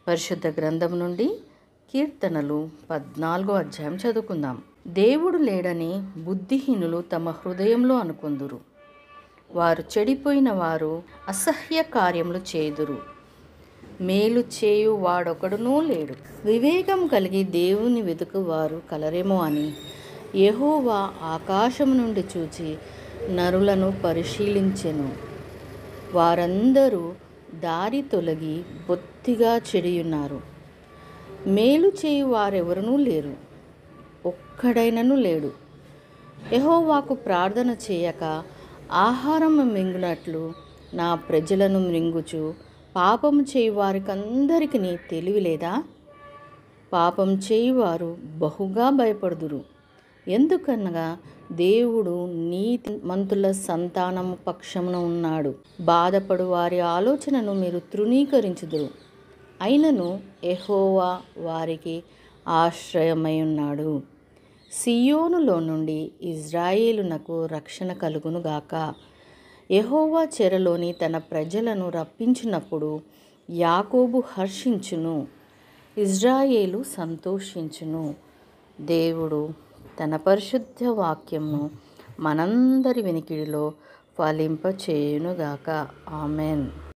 పరిశుద్ధ గ్రంథం నుండి కీర్తనలు 14వ అధ్యాయం చదువుకుందాం. దేవుడు లేడని బుద్ధిహీనులు తమ హృదయంలో అనుకొందురు. వారు చెడిపోయిన వారు అసహ్య కార్యములు చేయుదురు. మేలు చేయు వాడొకడునూ లేడు. వివేకం కలిగి దేవుని వెతుకువారు కలరేమో అని యెహోవా ఆకాశము నుండి చూచి నరులను పరిశీలించెను. వారందరూ దారి తొలగి బొత్తిగా చెడియున్నారు. మేలు చేయు వారెవరునూ లేరు, ఒక్కడైనను లేడు. యెహోవాకు ప్రార్థన చేయక ఆహారము మింగునట్లు నా ప్రజలను మృంగుచు పాపము చేయు వారికందరికీ తెలివి లేదా? పాపం చేయువారు బహుగా భయపడుదురు. ఎందుకనగా దేవుడు నీతిమంతుల సంతానము పక్షమున ఉన్నాడు. బాధపడు వారి ఆలోచనను మీరు తృణీకరించుదురు. అయినను యెహోవా వారికి ఆశ్రయమై ఉన్నాడు. సియోనులో నుండి ఇజ్రాయేలునకు రక్షణ కలుగునుగాక. యెహోవా చెరలోని తన ప్రజలను రప్పించినప్పుడు యాకోబు హర్షించును, ఇజ్రాయేలు సంతోషించును. దేవుడు తన పరిశుద్ధ వాక్యమును మనందరి వినికిడిలో ఫలింపచేయునుగాక. ఆమెన్.